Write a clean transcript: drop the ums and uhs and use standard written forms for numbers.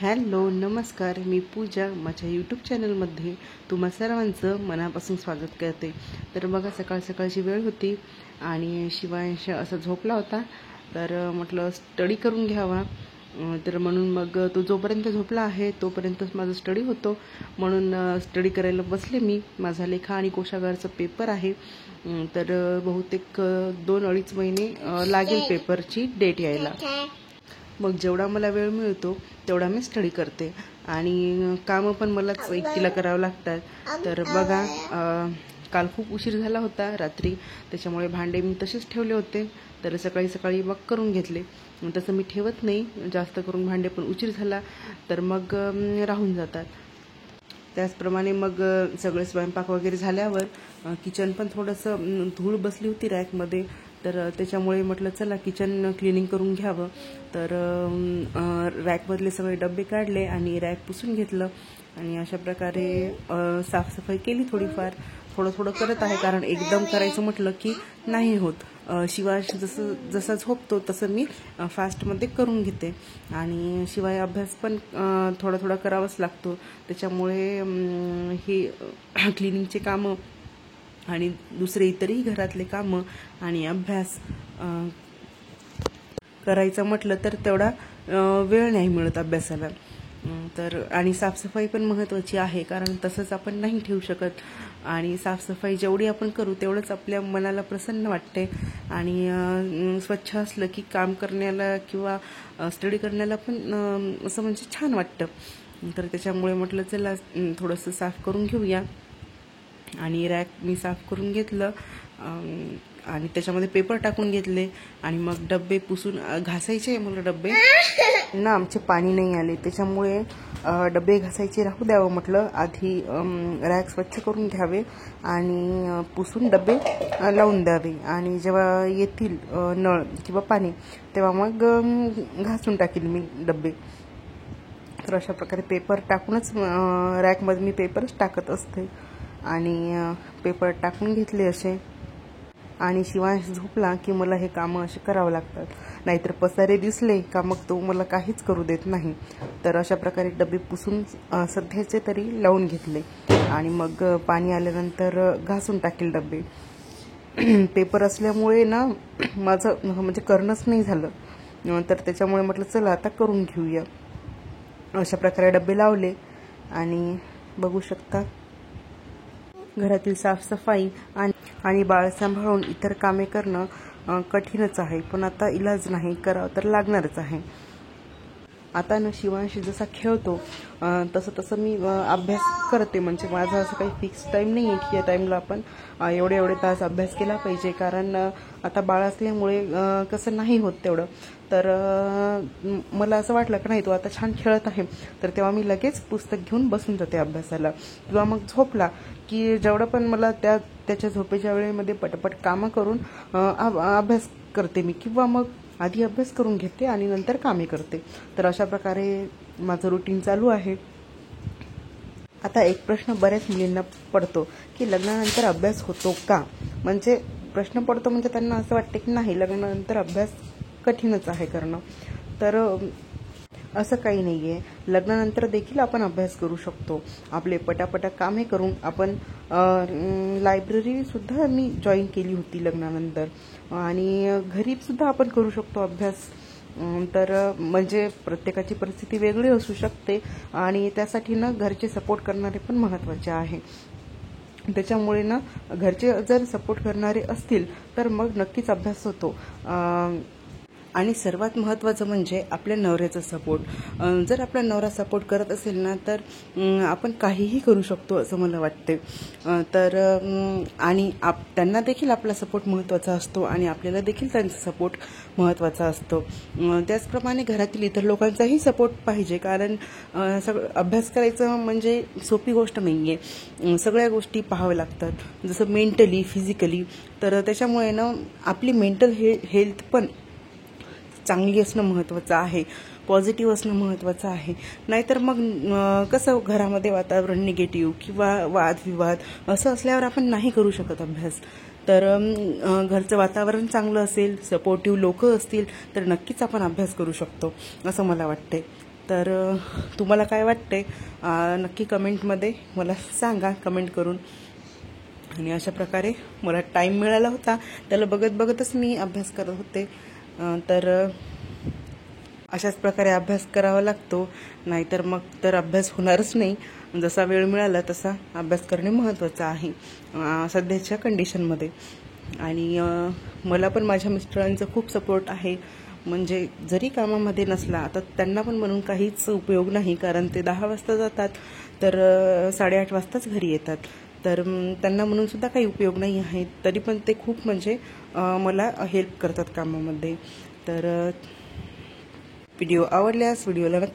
Hello नमस्कार, मी पूजा माझ्या YouTube चॅनलमध्ये तुम्हा सर्वांचं मनापासून स्वागत करते। तर बघा, सकाळ सकाळची वेळ होती आणि शिवांश असा झोपला होता, तर म्हटलं स्टडी करून घ्यावा। तर म्हणून मग तो जोपर्यंत झोपला आहे तोपर्यंतच माझा स्टडी होतो, म्हणून स्टडी करायला बसले मी। माझा लेखा आणि कोशागारचा पेपर आहे, तर बहुतेक 2-2.5 महिने लागेल पेपरची डेट यायला। मग जेवढा मला वेळ मिळतो तेवढा मी स्टडी करते आणि कामं पण मलाच एकटीला करावं लागतात। तर बघा, काल खूप उशीर झाला होता रात्री, त्याच्यामुळे भांडे मी तसेच ठेवले होते, तर सकाळी सकाळी मग करून घेतले। तसं मी ठेवत नाही, जास्त करून भांडे पण उशीर झाला तर मग राहून जातात। त्याचप्रमाणे मग सगळे स्वयंपाक वगैरे झाल्यावर किचन पण थोडंसं धूळ बसली होती रॅकमध्ये, तर त्याच्यामुळे म्हटलं चला किचन क्लिनिंग करून घ्यावं। तर रॅकमधले सगळे डबे काढले आणि रॅक पुसून घेतलं आणि अशा प्रकारे साफसफाई केली। थोडीफार थोडं थोडं करत आहे, कारण एकदम करायचं म्हटलं की नाही होत। शिवाय जसा झोपतो तसं मी फास्टमध्ये करून घेते आणि शिवाय अभ्यास पण थोडा थोडा करावाच लागतो। त्याच्यामुळे ही क्लिनिंगचे कामं आणि दुसरे इतरही घरातले कामं आणि अभ्यास करायचं म्हटलं तर तेवढा वेळ नाही मिळत अभ्यासाला। तर आणि साफसफाई पण महत्त्वाची आहे, कारण तसंच आपण नाही ठेवू शकत आणि साफसफाई जेवढी आपण करू तेवढंच आपल्या मनाला प्रसन्न वाटते आणि स्वच्छ असलं की काम करण्याला किंवा स्टडी करण्याला पण असं म्हणजे छान वाटतं। तर त्याच्यामुळे म्हटलं चला थोडंसं साफ करून घेऊया आणि रॅक मी साफ करून घेतलं आणि त्याच्यामध्ये पेपर टाकून घेतले आणि मग डब्बे पुसून घासायचे। मला डब्बे ना आमचे पाणी नाही आले, त्याच्यामुळे डबे घासायचे राहू द्यावं म्हटलं, आधी रॅक स्वच्छ करून घ्यावे आणि पुसून डबे लावून द्यावे आणि जेव्हा येतील नळ किंवा पाणी तेव्हा मग घासून टाकील मी डबे। तर अशा प्रकारे पेपर टाकूनच रॅकमध्ये मी पेपरच टाकत असते आणि पेपर टाकून घेतले असे। आणि शिवांश झोपला की मला हे कामं असे करावं लागतात, नाहीतर पसारे दिसले का मग तो मला काहीच करू देत नाही। तर अशा प्रकारे डबे पुसून सध्याचे तरी लावून घेतले आणि मग पाणी आल्यानंतर घासून टाकेल डबे। पेपर असल्यामुळे ना माझं म्हणजे करणंच नाही झालं, तर त्याच्यामुळे म्हटलं चला आता करून घेऊया। अशा प्रकारे डबे लावले आणि बघू शकता घरातील साफसफाई आणि बाळ सांभाळून इतर कामे करणं कठीणच आहे, पण आता इलाज नाही, करावं तर लागणारच आहे। आता ना शिवांश जसा खेळतो तसं तसं मी अभ्यास करते, म्हणजे माझा असं काही फिक्स टाईम नाही आहे की या टाईमला आपण एवढे एवढे तास अभ्यास केला पाहिजे, कारण आता बाळ असल्यामुळे कसं नाही होत तेवढं। तर मला असं वाटलं की नाही तो आता छान खेळत आहे, तर तेव्हा मी लगेच पुस्तक घेऊन बसून जाते अभ्यासाला, किंवा मग झोपला की जेवढं पण मला त्याच्या झोपेच्या वेळेमध्ये पटपट कामं करून अभ्यास करते मी, किंवा मग आधी अभ्यास करून घेते आणि नंतर कामे करते। तर अशा प्रकारे माझं रुटीन चालू आहे। आता एक प्रश्न बऱ्याच मुलींना पडतो की लग्नानंतर अभ्यास होतो का, म्हणजे प्रश्न पडतो म्हणजे त्यांना असं वाटतं की नाही लग्नानंतर अभ्यास कठीणच आहे करणं। तर असं काही नाही आहे, लग्नानंतर देखील आपण अभ्यास करू शकतो। आपले पटापटा कामे करून आपण लायब्ररीसुद्धा मी जॉईन केली होती लग्नानंतर, आणि घरीसुद्धा आपण करू शकतो अभ्यास। तर म्हणजे प्रत्येकाची परिस्थिती वेगळी असू शकते आणि त्यासाठी ना घरचे सपोर्ट करणारे पण महत्त्वाचे आहे। त्याच्यामुळे ना घरचे जर सपोर्ट करणारे असतील तर मग नक्कीच अभ्यास होतो। आणि सर्वात महत्त्वाचं म्हणजे आपल्या नवऱ्याचा सपोर्ट। जर आपला नवरा सपोर्ट करत असेल ना तर आपण काहीही करू शकतो असं मला वाटते। तर आणि त्यांना देखील आपला सपोर्ट महत्त्वाचा असतो आणि आपल्याला देखील त्यांचा सपोर्ट महत्त्वाचा असतो। त्याचप्रमाणे घरातील इतर लोकांचाही सपोर्ट पाहिजे, कारण अभ्यास करायचं म्हणजे सोपी गोष्ट नाही आहे, सगळ्या गोष्टी पाहाव्या लागतात, जसं मेंटली फिजिकली। तर त्याच्यामुळे ना आपली मेंटल हेल्थ पण चांगली असणं महत्त्वाचं आहे, पॉझिटिव्ह असणं महत्त्वाचं आहे। नाहीतर मग कसं घरामध्ये वातावरण निगेटिव्ह किंवा वादविवाद असं असल्यावर आपण नाही करू शकत अभ्यास। तर घरचं वातावरण चांगलं असेल, सपोर्टिव्ह लोक असतील तर नक्कीच आपण अभ्यास करू शकतो असं मला वाटते। तर तुम्हाला काय वाटते नक्की कमेंटमध्ये मला सांगा, कमेंट करून. आणि अशा प्रकारे मला टाईम मिळाला होता, त्याला बघत बघतच मी अभ्यास करत होते. तर अशाच प्रकारे अभ्यास करावा लागतो, नाहीतर मग तर अभ्यास होणारच नाही. जसा वेळ मिळाला तसा अभ्यास करणे महत्त्वाचं आहे सध्याच्या कंडिशनमध्ये. आणि मला पण माझ्या मिस्टरांचा खूप सपोर्ट आहे. म्हणजे जरी कामामध्ये नसला आता त्यांना पण म्हणून काहीच उपयोग नाही, कारण ते 10 वाजता जातात तर 8:30 वाजताच घरी येतात. तर त्यांना म्हणून सुद्धा काही उपयोग नाही आहे. तरी पण ते खूप म्हणजे मला हेल्प करतात कामामध्ये. तर व्हिडिओ आवडल्यास व्हिडिओला नक्की